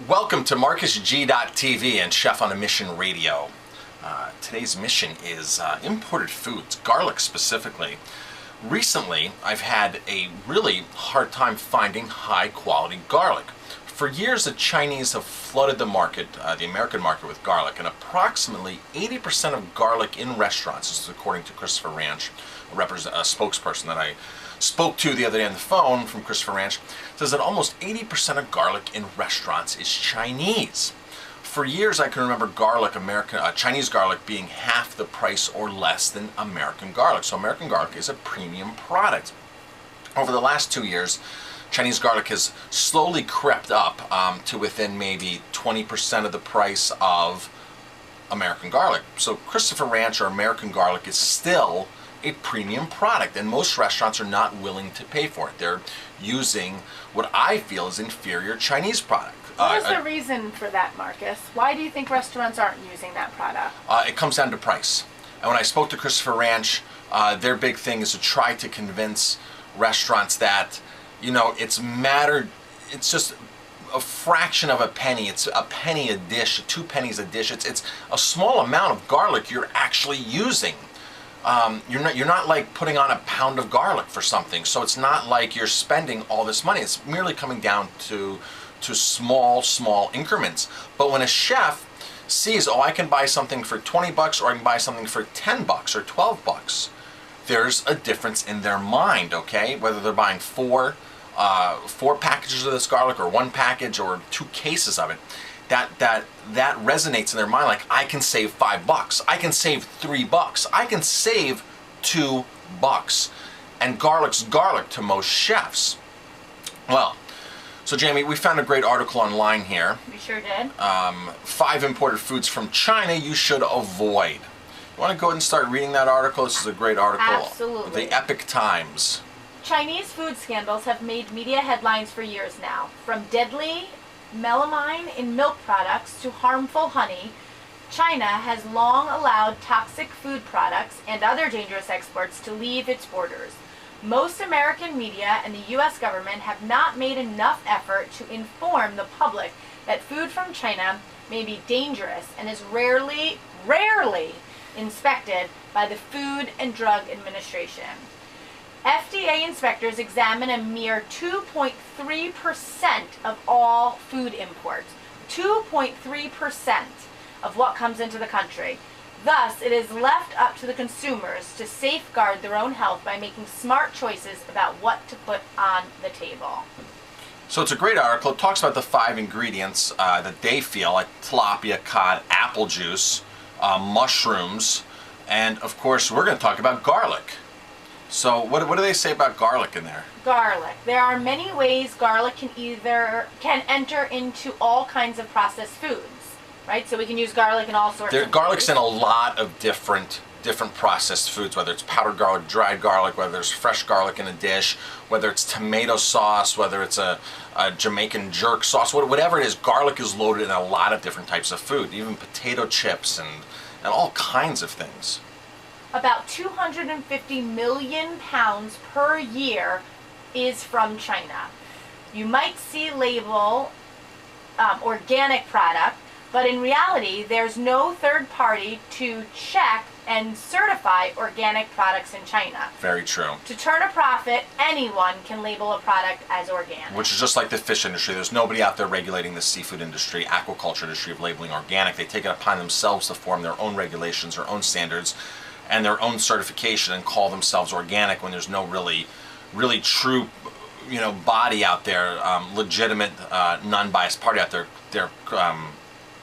Welcome to MarcusG.TV and Chef on a Mission Radio. Today's mission is imported foods, garlic specifically. Recently, I've had a really hard time finding high quality garlic. For years, the Chinese have flooded the market, the American market, with garlic, and approximately 80% of garlic in restaurants, this is according to Christopher Ranch, a spokesperson that I spoke to the other day on the phone from Christopher Ranch, says that almost 80% of garlic in restaurants is Chinese. For years, I can remember Chinese garlic being half the price or less than American garlic. So American garlic is a premium product. Over the last 2 years, Chinese garlic has slowly crept up to within maybe 20% of the price of American garlic. So Christopher Ranch or American garlic is still a premium product, and most restaurants are not willing to pay for it. They're using what I feel is inferior Chinese product. What is the reason for that, Marcus? Why do you think restaurants aren't using that product? It comes down to price. And when I spoke to Christopher Ranch, their big thing is to try to convince restaurants that, you know, it's just a fraction of a penny. It's a penny a dish, 2 pennies a dish. It's a small amount of garlic you're actually using. You're not like putting on a pound of garlic for something, so it's not like you're spending all this money. It's merely coming down to small increments. But when a chef sees, oh, I can buy something for 20 bucks or I can buy something for 10 bucks or 12 bucks, there's a difference in their mind, okay? Whether they're buying four packages of this garlic or 1 package or 2 cases of it, that resonates in their mind. Like, I can save 5 bucks, I can save 3 bucks, I can save 2 bucks. And garlic's garlic to most chefs. Well, so Jamie, we found a great article online here. We sure did. 5 imported foods from China you should avoid. You want to go ahead and start reading that article? This is a great article. Absolutely. The Epoch Times. Chinese food scandals have made media headlines for years now. From deadly melamine in milk products to harmful honey, China has long allowed toxic food products and other dangerous exports to leave its borders. Most American media and the U.S. government have not made enough effort to inform the public that food from China may be dangerous and is rarely inspected by the Food and Drug Administration. FDA inspectors examine a mere 2.3% of all food imports. 2.3% of what comes into the country. Thus, it is left up to the consumers to safeguard their own health by making smart choices about what to put on the table. So it's a great article. It talks about the 5 ingredients that they feel, like tilapia, cod, apple juice, mushrooms, and of course we're going to talk about garlic. So what do they say about garlic in there? Garlic. There are many ways garlic can enter into all kinds of processed foods. Right, so we can use garlic in all sorts of garlic's foods. in a lot of different processed foods, whether it's powdered garlic, dried garlic, whether there's fresh garlic in a dish, whether it's tomato sauce, whether it's a Jamaican jerk sauce, whatever it is, garlic is loaded in a lot of different types of food, even potato chips and all kinds of things. About 250 million pounds per year is from China. You might see label organic product, but in reality, there's no third party to check and certify organic products in China. Very true. To turn a profit, anyone can label a product as organic. Which is just like the fish industry. There's nobody out there regulating the seafood industry, aquaculture industry of labeling organic. They take it upon themselves to form their own regulations, their own standards, and their own certification and call themselves organic when there's no really true, body out there, legitimate, non-biased party out there. They're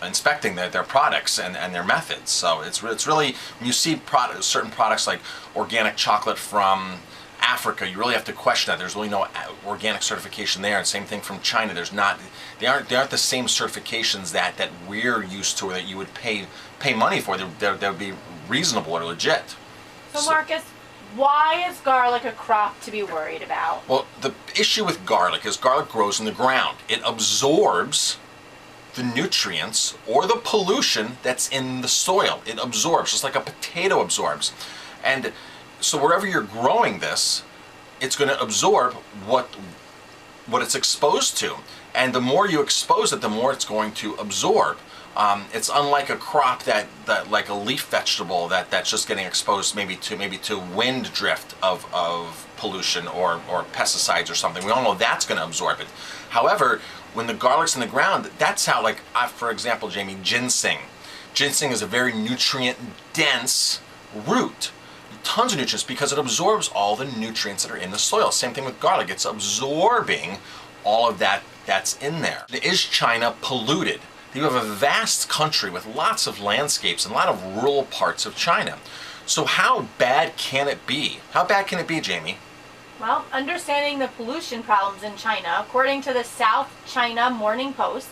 inspecting their products and their methods. So it's really, when you see certain products like organic chocolate from Africa, you really have to question that. There's really no organic certification there, and same thing from China. They aren't the same certifications that we're used to, or that you would pay money for. They would be reasonable or legit. So Marcus, why is garlic a crop to be worried about? Well, the issue with garlic is garlic grows in the ground. It absorbs the nutrients or the pollution that's in the soil. It absorbs, just like a potato absorbs. And so wherever you're growing this, it's going to absorb what it's exposed to. And the more you expose it, the more it's going to absorb. It's unlike a crop that like a leaf vegetable that's just getting exposed maybe to wind drift of pollution or pesticides or something. We all know that's going to absorb it. However, when the garlic's in the ground, that's how, like, for example, Jamie, ginseng. Ginseng is a very nutrient-dense root. Tons of nutrients because it absorbs all the nutrients that are in the soil. Same thing with garlic. It's absorbing all of that that's in there. Is China polluted? You have a vast country with lots of landscapes and a lot of rural parts of China. So how bad can it be? How bad can it be, Jamie? Well, understanding the pollution problems in China, according to the South China Morning Post,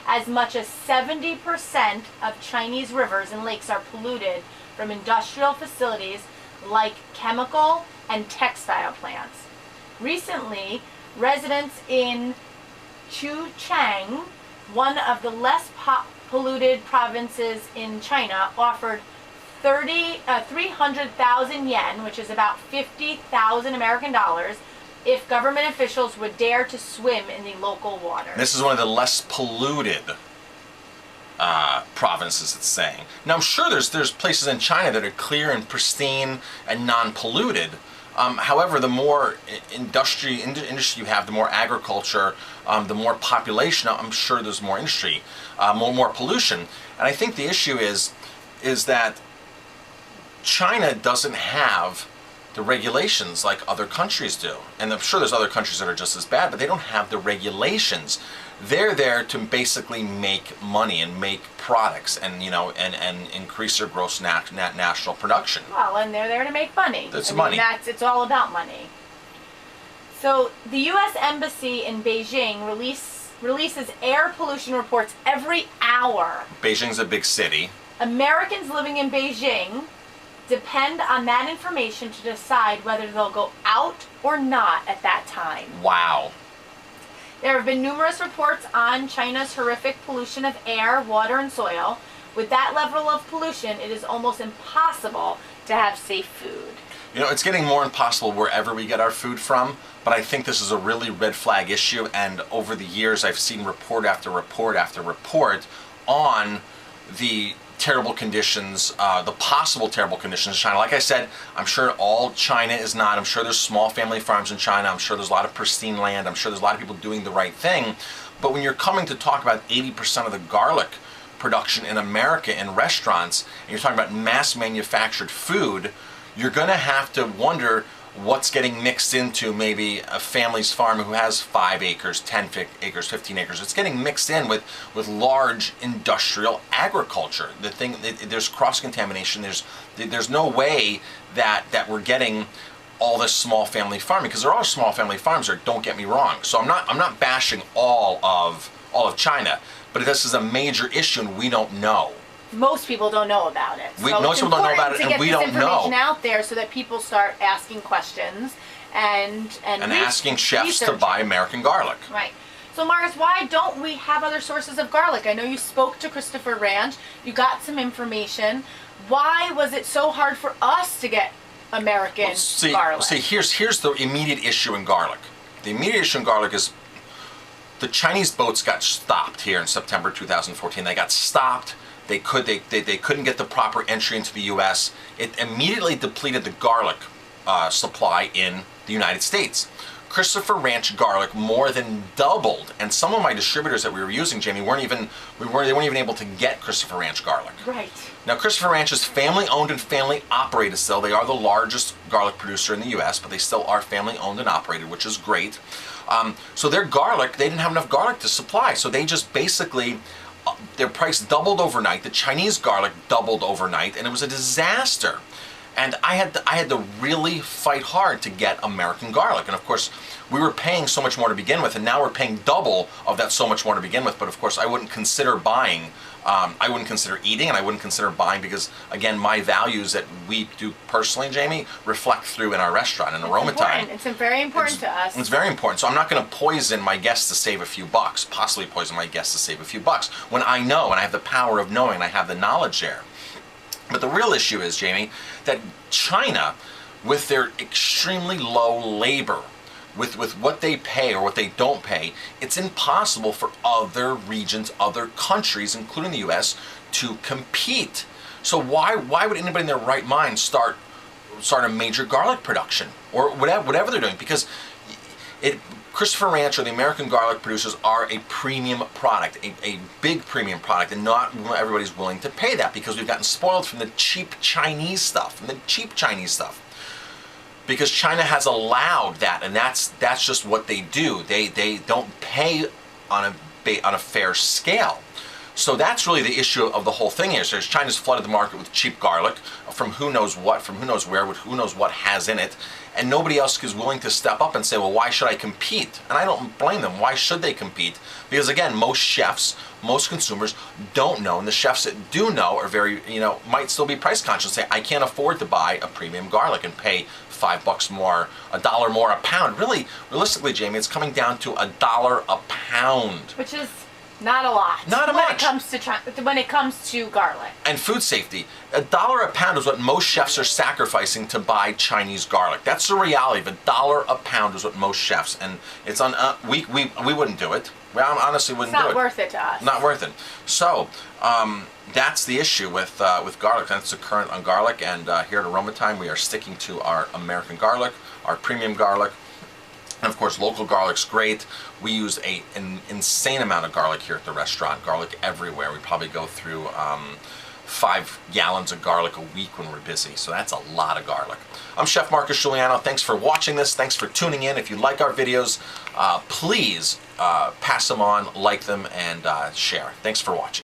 as much as 70% of Chinese rivers and lakes are polluted from industrial facilities like chemical and textile plants. Recently, residents in Chuchang, one of the less polluted provinces in China, offered 300,000 yen, which is about 50,000 American dollars, if government officials would dare to swim in the local water. This is one of the less polluted provinces, it's saying. Now, I'm sure there's places in China that are clear and pristine and non-polluted. However, the more industry you have, the more agriculture, the more population, I'm sure there's more industry, more pollution. And I think the issue is that China doesn't have the regulations like other countries do. And I'm sure there's other countries that are just as bad, but they don't have the regulations. They're there to basically make money and make products and, and increase their gross national production. Well, and they're there to make money. It's money. It's all about money. So the U.S. Embassy in Beijing releases air pollution reports every hour. Beijing's a big city. Americans living in Beijing depend on that information to decide whether they'll go out or not at that time. Wow. There have been numerous reports on China's horrific pollution of air, water, and soil. With that level of pollution, it is almost impossible to have safe food. It's getting more impossible wherever we get our food from, but I think this is a really red flag issue, and over the years I've seen report after report after report on the terrible conditions, the possible terrible conditions in China. Like I said, I'm sure all China is not. I'm sure there's small family farms in China. I'm sure there's a lot of pristine land. I'm sure there's a lot of people doing the right thing. But when you're coming to talk about 80% of the garlic production in America in restaurants, and you're talking about mass manufactured food, you're going to have to wonder what's getting mixed into maybe a family's farm who has 5 acres, 10 acres, 15 acres. It's getting mixed in with large industrial agriculture. There's cross-contamination. There's no way that we're getting all this small family farming, because there are small family farms there, don't get me wrong. So I'm not bashing all of China, but this is a major issue and we don't know. Most people don't know about it. Most people don't know about it, and we don't know. To get this information out there so that people start asking questions and asking chefs to buy American garlic. Right. So, Marcus, why don't we have other sources of garlic? I know you spoke to Christopher Ranch. You got some information. Why was it so hard for us to get American garlic? See, here's the immediate issue in garlic. The immediate issue in garlic is the Chinese boats got stopped here in September 2014. They got stopped. They couldn't get the proper entry into the U.S. It immediately depleted the garlic supply in the United States. Christopher Ranch garlic more than doubled, and some of my distributors that we were using, Jamie, they weren't even able to get Christopher Ranch garlic. Right. Now, Christopher Ranch is family owned and family operated still. They are the largest garlic producer in the U.S., but they still are family owned and operated, which is great. So their garlic, they didn't have enough garlic to supply, so they just basically their price doubled overnight. The Chinese garlic doubled overnight, and it was a disaster. And I had to really fight hard to get American garlic. And of course, we were paying so much more to begin with, and now we're paying double of that so much more to begin with. But of course, I wouldn't consider buying. I wouldn't consider eating, and I wouldn't consider buying because, again, my values that we do personally, Jamie, reflect through in our restaurant in Aroma Time. It's very important to us. It's very important. So I'm not going to poison my guests to save a few bucks, possibly poison my guests to save a few bucks, when I know, and I have the power of knowing, and I have the knowledge there. But the real issue is, Jamie, that China, with their extremely low labor with what they pay or what they don't pay, it's impossible for other regions, other countries, including the U.S., to compete. So why would anybody in their right mind start a major garlic production or whatever they're doing? Because Christopher Ranch or the American garlic producers are a premium product, a big premium product, and not everybody's willing to pay that because we've gotten spoiled from the cheap Chinese stuff, because China has allowed that, and that's just what they do. They don't pay on a fair scale. So that's really the issue of the whole thing here. So China's flooded the market with cheap garlic from who knows what, from who knows where, with who knows what has in it, and nobody else is willing to step up and say, well, why should I compete? And I don't blame them. Why should they compete? Because again, most chefs, most consumers don't know, and the chefs that do know are very, might still be price conscious and say, I can't afford to buy a premium garlic and pay $5 more, $1 more a pound. Really, realistically, Jamie, it's coming down to $1 a pound. Which is not a lot. Not much. When it comes to garlic. And food safety. $1 a pound is what most chefs are sacrificing to buy Chinese garlic. That's the reality of $1 a pound is what most chefs, and it's on. We wouldn't do it. We honestly wouldn't do it. It's not worth it to us. Not worth it. So that's the issue with garlic. That's the current on garlic. And here at Aroma Time, we are sticking to our American garlic, our premium garlic. And of course, local garlic's great. We use an insane amount of garlic here at the restaurant. Garlic everywhere. We probably go through 5 gallons of garlic a week when we're busy. So that's a lot of garlic. I'm Chef Marcus Giuliano. Thanks for watching this. Thanks for tuning in. If you like our videos, please pass them on, like them, and share. Thanks for watching.